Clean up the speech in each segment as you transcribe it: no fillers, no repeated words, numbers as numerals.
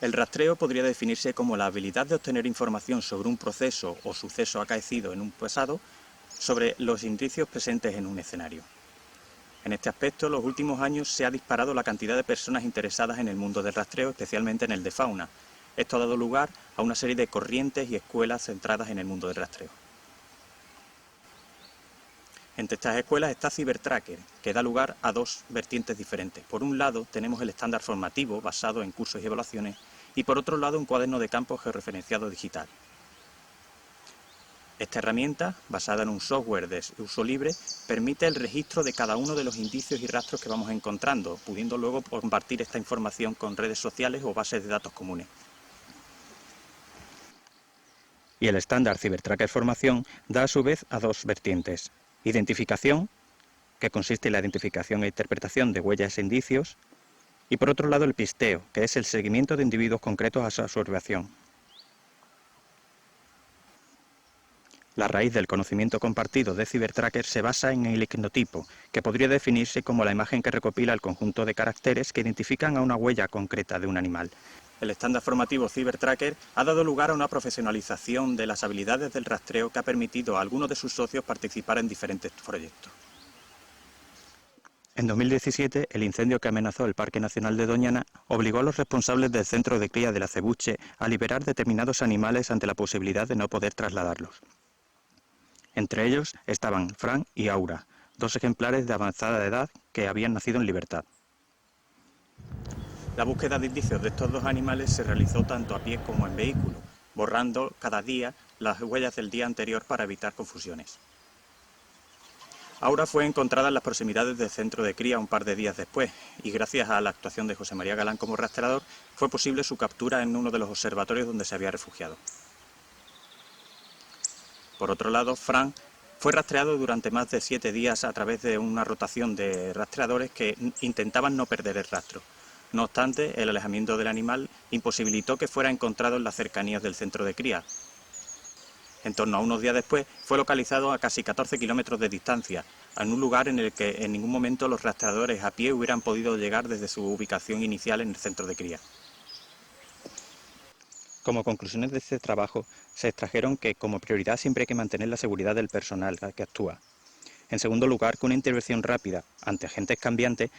El rastreo podría definirse como la habilidad de obtener información sobre un proceso o suceso acaecido en un pasado sobre los indicios presentes en un escenario. En este aspecto, en los últimos años se ha disparado la cantidad de personas interesadas en el mundo del rastreo, especialmente en el de fauna. Esto ha dado lugar a una serie de corrientes y escuelas centradas en el mundo del rastreo. Entre estas escuelas está Cybertracker, que da lugar a dos vertientes diferentes. Por un lado, tenemos el estándar formativo basado en cursos y evaluaciones, y por otro lado, un cuaderno de campo georreferenciado digital. Esta herramienta, basada en un software de uso libre, permite el registro de cada uno de los indicios y rastros que vamos encontrando, pudiendo luego compartir esta información con redes sociales o bases de datos comunes. Y el estándar Cybertracker Formación da a su vez a dos vertientes. Identificación, que consiste en la identificación e interpretación de huellas e indicios, y por otro lado el pisteo, que es el seguimiento de individuos concretos a su observación. La raíz del conocimiento compartido de Cybertracker se basa en el icnotipo, que podría definirse como la imagen que recopila el conjunto de caracteres que identifican a una huella concreta de un animal. El estándar formativo Cybertracker ha dado lugar a una profesionalización de las habilidades del rastreo que ha permitido a algunos de sus socios participar en diferentes proyectos. En 2017, el incendio que amenazó el Parque Nacional de Doñana obligó a los responsables del centro de cría de la Acebuche a liberar determinados animales ante la posibilidad de no poder trasladarlos. Entre ellos estaban Fran y Aura, dos ejemplares de avanzada edad que habían nacido en libertad. La búsqueda de indicios de estos dos animales se realizó tanto a pie como en vehículo, borrando cada día las huellas del día anterior para evitar confusiones. Aura fue encontrada en las proximidades del centro de cría un par de días después, y gracias a la actuación de José María Galán como rastreador, fue posible su captura en uno de los observatorios donde se había refugiado. Por otro lado, Fran fue rastreado durante más de 7 días a través de una rotación de rastreadores que intentaban no perder el rastro. No obstante, el alejamiento del animal imposibilitó que fuera encontrado en las cercanías del centro de cría. En torno a unos días después, fue localizado a casi 14 kilómetros de distancia, en un lugar en el que en ningún momento los rastreadores a pie hubieran podido llegar desde su ubicación inicial en el centro de cría. Como conclusiones de este trabajo, se extrajeron que como prioridad siempre hay que mantener la seguridad del personal que actúa. En segundo lugar, que una intervención rápida ante agentes cambiantes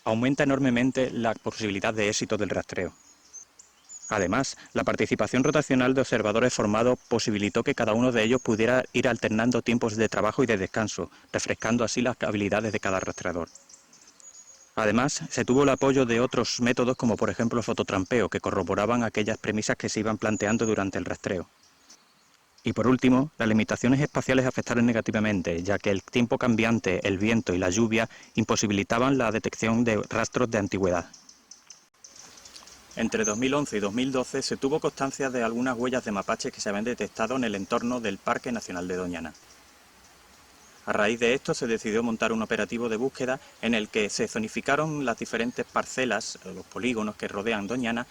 aumenta enormemente la posibilidad de éxito del rastreo. Además, la participación rotacional de observadores formados posibilitó que cada uno de ellos pudiera ir alternando tiempos de trabajo y de descanso, refrescando así las habilidades de cada rastreador. Además, se tuvo el apoyo de otros métodos como por ejemplo el fototrampeo, que corroboraban aquellas premisas que se iban planteando durante el rastreo. Y por último, las limitaciones espaciales afectaron negativamente, ya que el tiempo cambiante, el viento y la lluvia imposibilitaban la detección de rastros de antigüedad. Entre 2011 y 2012 se tuvo constancia de algunas huellas de mapaches que se habían detectado en el entorno del Parque Nacional de Doñana. A raíz de esto se decidió montar un operativo de búsqueda en el que se zonificaron las diferentes parcelas, los polígonos que rodean Doñana,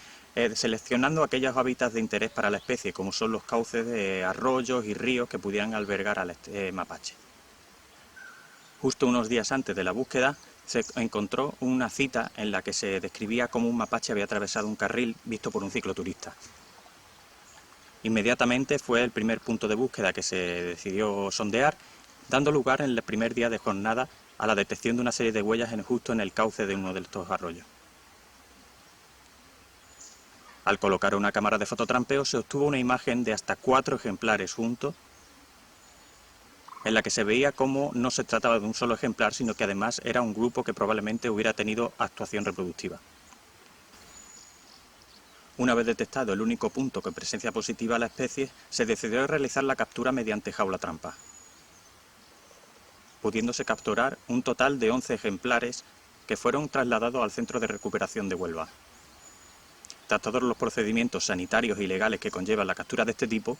seleccionando aquellos hábitats de interés para la especie, como son los cauces de arroyos y ríos que pudieran albergar al mapache. Justo unos días antes de la búsqueda se encontró una cita en la que se describía cómo un mapache había atravesado un carril visto por un cicloturista. Inmediatamente fue el primer punto de búsqueda que se decidió sondear, dando lugar en el primer día de jornada a la detección de una serie de huellas justo en el cauce de uno de estos arroyos. Al colocar una cámara de fototrampeo se obtuvo una imagen de hasta 4 ejemplares juntos, en la que se veía cómo no se trataba de un solo ejemplar, sino que además era un grupo que probablemente hubiera tenido actuación reproductiva. Una vez detectado el único punto con presencia positiva a la especie, se decidió realizar la captura mediante jaula trampa, pudiéndose capturar un total de 11 ejemplares que fueron trasladados al Centro de Recuperación de Huelva. Tras todos los procedimientos sanitarios y legales que conlleva la captura de este tipo,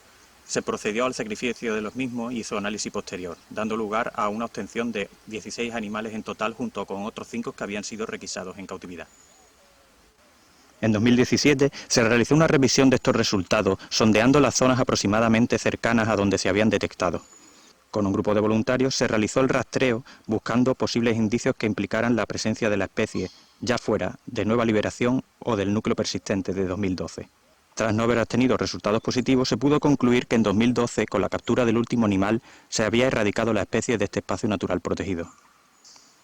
se procedió al sacrificio de los mismos y su análisis posterior, dando lugar a una obtención de 16 animales en total junto con otros 5 que habían sido requisados en cautividad. En 2017 se realizó una revisión de estos resultados, sondeando las zonas aproximadamente cercanas a donde se habían detectado. Con un grupo de voluntarios se realizó el rastreo buscando posibles indicios que implicaran la presencia de la especie, ya fuera de Nueva Liberación o del núcleo persistente de 2012. Tras no haber obtenido resultados positivos, se pudo concluir que en 2012, con la captura del último animal, se había erradicado la especie de este espacio natural protegido.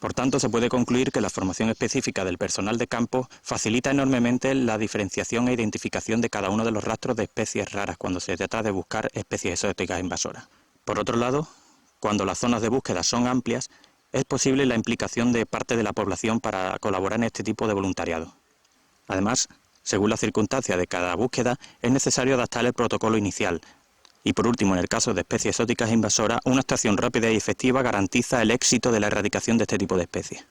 Por tanto, se puede concluir que la formación específica del personal de campo facilita enormemente la diferenciación e identificación de cada uno de los rastros de especies raras cuando se trata de buscar especies exóticas invasoras. Por otro lado, cuando las zonas de búsqueda son amplias, es posible la implicación de parte de la población para colaborar en este tipo de voluntariado. Además, según las circunstancias de cada búsqueda, es necesario adaptar el protocolo inicial. Y por último, en el caso de especies exóticas invasoras, una actuación rápida y efectiva garantiza el éxito de la erradicación de este tipo de especies.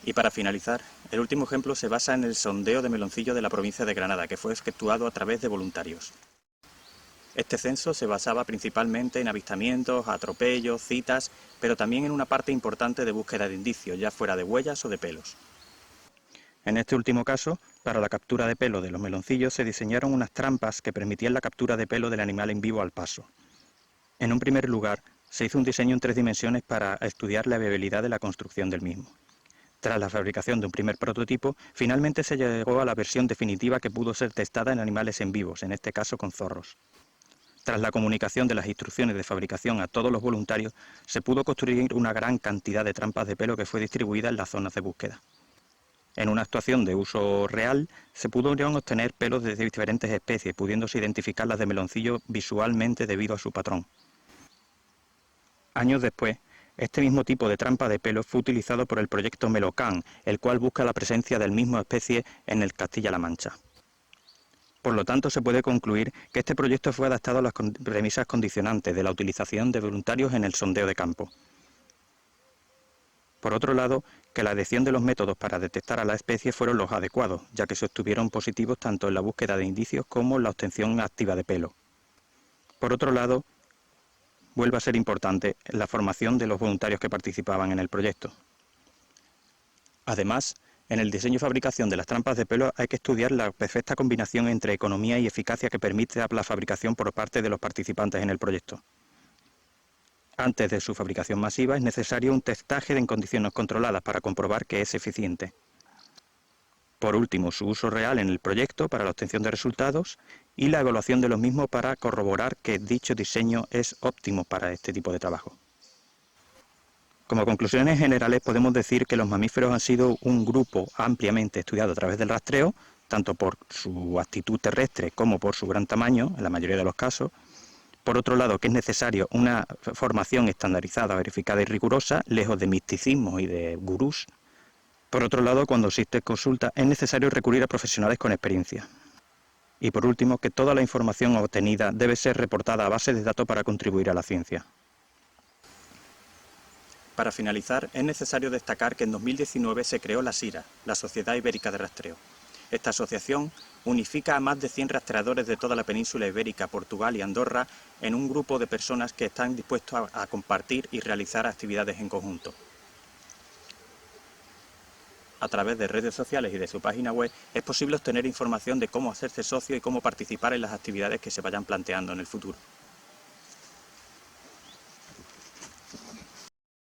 Y para finalizar, el último ejemplo se basa en el sondeo de meloncillo de la provincia de Granada, que fue efectuado a través de voluntarios. Este censo se basaba principalmente en avistamientos, atropellos, citas, pero también en una parte importante de búsqueda de indicios, ya fuera de huellas o de pelos. En este último caso, para la captura de pelo de los meloncillos se diseñaron unas trampas que permitían la captura de pelo del animal en vivo al paso. En un primer lugar, se hizo un diseño en 3 dimensiones para estudiar la viabilidad de la construcción del mismo. Tras la fabricación de un primer prototipo, finalmente se llegó a la versión definitiva que pudo ser testada en animales en vivos, en este caso con zorros. Tras la comunicación de las instrucciones de fabricación a todos los voluntarios, se pudo construir una gran cantidad de trampas de pelo que fue distribuida en las zonas de búsqueda. En una actuación de uso real, se pudieron obtener pelos de diferentes especies, pudiéndose identificar las de meloncillo visualmente debido a su patrón. Años después, este mismo tipo de trampa de pelos fue utilizado por el proyecto Melocan, el cual busca la presencia del mismo especie en el Castilla-La Mancha. Por lo tanto, se puede concluir que este proyecto fue adaptado a las premisas condicionantes de la utilización de voluntarios en el sondeo de campo. Por otro lado, que la elección de los métodos para detectar a la especie fueron los adecuados, ya que se obtuvieron positivos tanto en la búsqueda de indicios como en la obtención activa de pelo. Por otro lado, vuelve a ser importante la formación de los voluntarios que participaban en el proyecto. Además, en el diseño y fabricación de las trampas de pelo hay que estudiar la perfecta combinación entre economía y eficacia que permite la fabricación por parte de los participantes en el proyecto. Antes de su fabricación masiva es necesario un testaje en condiciones controladas para comprobar que es eficiente. Por último, su uso real en el proyecto para la obtención de resultados y la evaluación de los mismos para corroborar que dicho diseño es óptimo para este tipo de trabajo. Como conclusiones generales podemos decir que los mamíferos han sido un grupo ampliamente estudiado a través del rastreo, tanto por su actitud terrestre como por su gran tamaño, en la mayoría de los casos. Por otro lado, que es necesario una formación estandarizada, verificada y rigurosa, lejos de misticismo y de gurús. Por otro lado, cuando existe consulta, es necesario recurrir a profesionales con experiencia. Y por último, que toda la información obtenida debe ser reportada a base de datos para contribuir a la ciencia. Para finalizar, es necesario destacar que en 2019 se creó la SIRA, la Sociedad Ibérica de Rastreo. Esta asociación unifica a más de 100 rastreadores de toda la península ibérica, Portugal y Andorra en un grupo de personas que están dispuestos a compartir y realizar actividades en conjunto. A través de redes sociales y de su página web es posible obtener información de cómo hacerse socio y cómo participar en las actividades que se vayan planteando en el futuro.